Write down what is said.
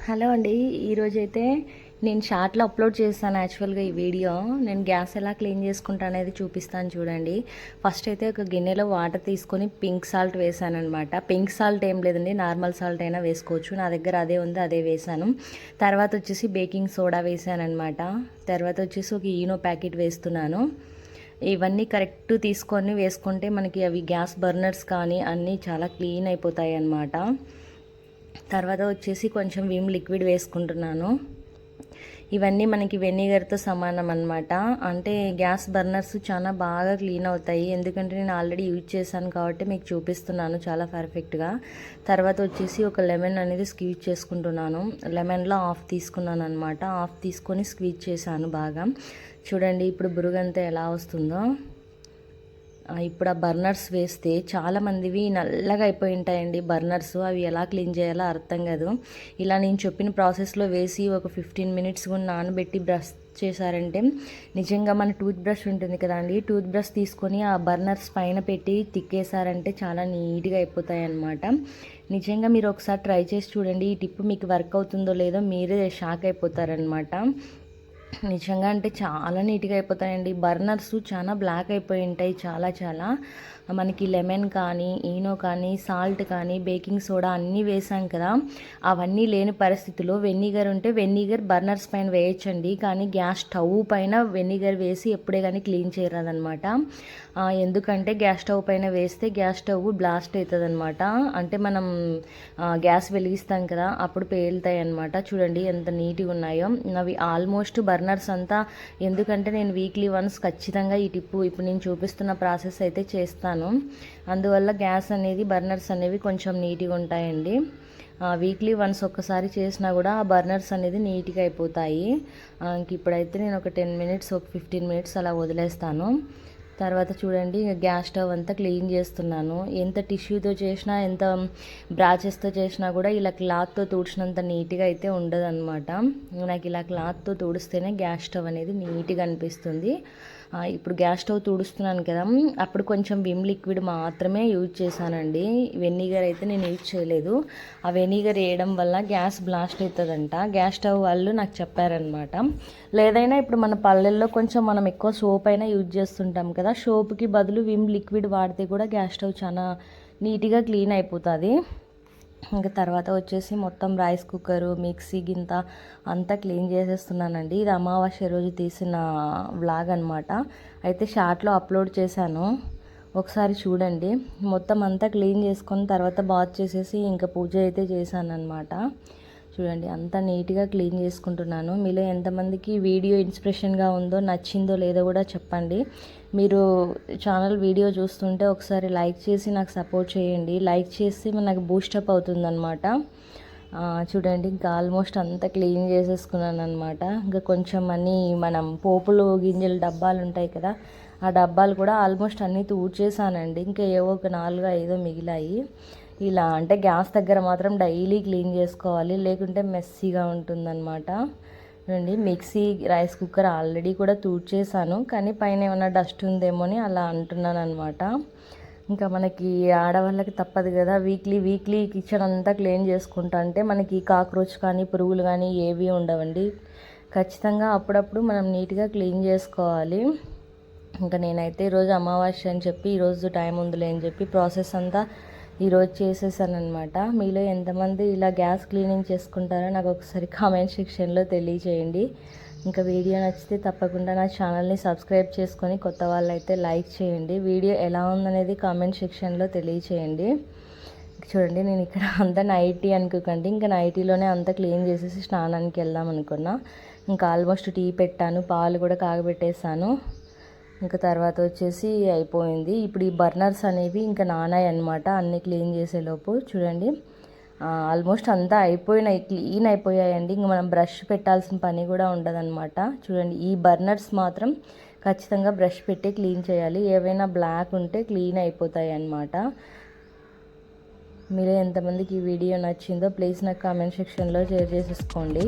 Hello అండి. ఈరోజైతే నేను షార్ట్లో అప్లోడ్ చేస్తాను. యాక్చువల్గా ఈ వీడియో నేను గ్యాస్ ఎలా క్లీన్ చేసుకుంటా అనేది చూపిస్తాను చూడండి. ఫస్ట్ అయితే ఒక గిన్నెలో వాటర్ తీసుకొని పింక్ సాల్ట్ వేసాను అనమాట. పింక్ సాల్ట్ ఏం లేదండి, నార్మల్ సాల్ట్ అయినా వేసుకోవచ్చు. నా దగ్గర అదే ఉంది, అదే వేసాను. తర్వాత వచ్చేసి బేకింగ్ సోడా వేసాను అనమాట. తర్వాత వచ్చేసి ఒక ఈనో ప్యాకెట్ వేస్తున్నాను. ఇవన్నీ కరెక్ట్ తీసుకొని వేసుకుంటే మనకి అవి గ్యాస్ బర్నర్స్ కానీ అన్నీ చాలా క్లీన్ అయిపోతాయి అన్నమాట. తర్వాత వచ్చేసి కొంచెం విమ్ లిక్విడ్ వేసుకుంటున్నాను. ఇవన్నీ మనకి వెనిగర్తో సమానం అన్నమాట. అంటే గ్యాస్ బర్నర్స్ చాలా బాగా క్లీన్ అవుతాయి, ఎందుకంటే నేను ఆల్రెడీ యూజ్ చేశాను కాబట్టి మీకు చూపిస్తున్నాను చాలా పర్ఫెక్ట్గా. తర్వాత వచ్చేసి ఒక లెమన్ అనేది స్క్వీజ్ చేసుకుంటున్నాను. లెమన్లో హాఫ్ తీసుకున్నాను అనమాట. హాఫ్ తీసుకొని స్క్వీజ్ చేశాను బాగా. చూడండి ఇప్పుడు బురుగంతా ఎలా వస్తుందో. ఇప్పుడు ఆ బర్నర్స్ వేస్తే చాలామందివి నల్లగా అయిపోయి ఉంటాయండి బర్నర్స్. అవి ఎలా క్లీన్ చేయాలో అర్థం కాదు. ఇలా నేను చెప్పిన ప్రాసెస్లో వేసి ఒక 15 మినిట్స్ కూడా నానబెట్టి బ్రష్ చేశారంటే, నిజంగా మన టూత్ బ్రష్ ఉంటుంది కదండి, టూత్ బ్రష్ తీసుకొని ఆ బర్నర్స్ పైన పెట్టి తిక్కేశారంటే చాలా నీట్గా అయిపోతాయి అన్నమాట. నిజంగా మీరు ఒకసారి ట్రై చేసి చూడండి. ఈ టిప్ మీకు వర్క్ అవుతుందో లేదో మీరే షాక్ అయిపోతారనమాట. నిజంగా అంటే చాలా నీట్గా అయిపోతాయండి. బర్నర్స్ చాలా బ్లాక్ అయిపోయి ఉంటాయి, చాలా మనకి లెమన్ కానీ ఈనో కానీ సాల్ట్ కానీ బేకింగ్ సోడా అన్నీ వేసాం కదా. అవన్నీ లేని పరిస్థితిలో వెనిగర్ ఉంటే వెనిగర్ బర్నర్స్ పైన వేయచ్చండి, కానీ గ్యాస్ స్టవ్ పైన వెనిగర్ వేసి ఎప్పుడే కానీ క్లీన్ చేయరాదనమాట. ఎందుకంటే గ్యాస్ స్టవ్ పైన వేస్తే గ్యాస్ స్టవ్ బ్లాస్ట్ అవుతుంది అనమాట. అంటే మనం గ్యాస్ వెలిగిస్తాం కదా, అప్పుడు పేలుతాయి అనమాట. చూడండి ఎంత నీట్గా ఉన్నాయో అవి. ఆల్మోస్ట్ బర్నర్స్ అంతా, ఎందుకంటే నేను వీక్లీ వన్స్ ఖచ్చితంగా ఈ టిప్పు ఇప్పుడు నేను చూపిస్తున్న ప్రాసెస్ అయితే చేస్తాను. అందువల్ల గ్యాస్ అనేది బర్నర్స్ అనేవి కొంచెం నీట్గా ఉంటాయండి. వీక్లీ వన్స్ ఒక్కసారి చేసినా కూడా ఆ బర్నర్స్ అనేది నీట్గా అయిపోతాయి. ఇప్పుడైతే నేను ఒక 10 మినిట్స్ ఒక 15 మినిట్స్ అలా వదిలేస్తాను. తర్వాత చూడండి గ్యాస్ స్టవ్ అంతా క్లీన్ చేస్తున్నాను. ఎంత టిష్యూతో చేసినా ఎంత బ్రాచెస్తో చేసినా కూడా ఇలా క్లాత్తో తుడిచినంత నీట్గా అయితే ఉండదు అనమాట. నాకు ఇలా క్లాత్తో తుడిస్తేనే గ్యాస్ స్టవ్ అనేది నీట్గా అనిపిస్తుంది. ఇప్పుడు గ్యాస్ స్టవ్ తుడుస్తున్నాను కదా, అప్పుడు కొంచెం విమ్ లిక్విడ్ మాత్రమే యూజ్ చేశానండి. వెనిగర్ అయితే నేను యూజ్ చేయలేదు. ఆ వెనిగర్ వేయడం వల్ల గ్యాస్ బ్లాస్ట్ అవుతుందంట, గ్యాస్ స్టవ్ వాళ్ళు నాకు చెప్పారనమాట. లేదైనా ఇప్పుడు మన పల్లెల్లో కొంచెం మనం ఎక్కువ సోప్ అయినా యూజ్ చేస్తుంటాం కదా, సోప్కి బదులు విమ్ లిక్విడ్ వాడితే కూడా గ్యాస్ స్టవ్ చాలా నీట్గా క్లీన్ అయిపోతుంది. ఇంకా తర్వాత వచ్చేసి మొత్తం రైస్ కుక్కరు మిక్సీ గింత అంతా క్లీన్ చేసేస్తున్నానండి. ఇది అమావాస్య రోజు తీసిన వ్లాగ్ అనమాట. అయితే షార్ట్లో అప్లోడ్ చేశాను, ఒకసారి చూడండి. మొత్తం అంతా క్లీన్ చేసుకొని తర్వాత బాత్ చేసేసి ఇంకా పూజ అయితే చేశాను అనమాట. చూడండి అంతా నీట్గా క్లీన్ చేసుకుంటున్నాను. మీలో ఎంతమందికి వీడియో ఇన్స్పిరేషన్గా ఉందో, నచ్చిందో లేదో కూడా చెప్పండి. మీరు ఛానల్ వీడియో చూస్తుంటే ఒకసారి లైక్ చేసి నాకు సపోర్ట్ చేయండి. లైక్ చేసి నాకు బూస్టప్ అవుతుందన్నమాట. చూడండి ఇంకా ఆల్మోస్ట్ అంతా క్లీన్ చేసేసుకున్నాను అనమాట. ఇంకా కొంచెం అన్నీ మనం పోపులు గింజలు డబ్బాలు ఉంటాయి కదా, ఆ డబ్బాలు కూడా ఆల్మోస్ట్ అన్నీ తూడ్చేసానండి. ఇంకా ఏవో ఒక 4-5 మిగిలాయి. ఇలా అంటే గ్యాస్ దగ్గర మాత్రం డైలీ క్లీన్ చేసుకోవాలి, లేకుంటే మెస్సీగా ఉంటుందన్నమాట. చూడండి మిక్సీ రైస్ కుక్కర్ ఆల్రెడీ కూడా తూడ్చేసాను, కానీ పైన ఏమైనా డస్ట్ ఉందేమో అని అలా అంటున్నాను అనమాట. ఇంకా మనకి ఆడవాళ్ళకి తప్పదు కదా, వీక్లీ కిచెన్ అంతా క్లీన్ చేసుకుంటా అంటే మనకి కాక్రోచ్ కానీ పురుగులు కానీ ఏవి ఉండవండి. ఖచ్చితంగా అప్పుడప్పుడు మనం నీట్గా క్లీన్ చేసుకోవాలి. ఇంకా నేనైతే ఈరోజు అమావాస్య అని చెప్పి ఈరోజు టైం ఉందిలే అని చెప్పి ప్రాసెస్ అంతా ఈరోజు చేసేసాను అనమాట. మీలో ఎంతమంది ఇలా గ్యాస్ క్లీనింగ్ చేసుకుంటారో నాకు ఒకసారి కామెంట్ సెక్షన్లో తెలియచేయండి. ఇంకా వీడియో నచ్చితే తప్పకుండా నా ఛానల్ని సబ్స్క్రైబ్ చేసుకొని కొత్త వాళ్ళైతే లైక్ చేయండి. వీడియో ఎలా ఉందనేది కామెంట్ సెక్షన్లో తెలియచేయండి. చూడండి నేను ఇక్కడ అంతా నైటీ అనుకోకండి, ఇంకా నైటీలోనే అంతా క్లీన్ చేసేసి స్నానానికి వెళ్దాం అనుకున్నా. ఇంకా ఆల్మోస్ట్ టీ పెట్టాను, పాలు కూడా కాగబెట్టేసాను. ఇంకా తర్వాత వచ్చేసి అయిపోయింది. ఇప్పుడు ఈ బర్నర్స్ అనేవి ఇంకా నానాయి అనమాట అన్నీ క్లీన్ చేసేలోపు. చూడండి ఆల్మోస్ట్ అంతా అయిపోయినాయి, క్లీన్ అయిపోయాయండి. ఇంక మనం బ్రష్ పెట్టాల్సిన పని కూడా ఉండదన్నమాట. చూడండి ఈ బర్నర్స్ మాత్రం ఖచ్చితంగా బ్రష్ పెట్టి క్లీన్ చేయాలి, ఏవైనా బ్లాక్ ఉంటే క్లీన్ అయిపోతాయి అన్నమాట. మీరు ఎంతమందికి ఈ వీడియో నచ్చిందో ప్లీజ్ నాకు కామెంట్ సెక్షన్లో షేర్ చేసేసుకోండి.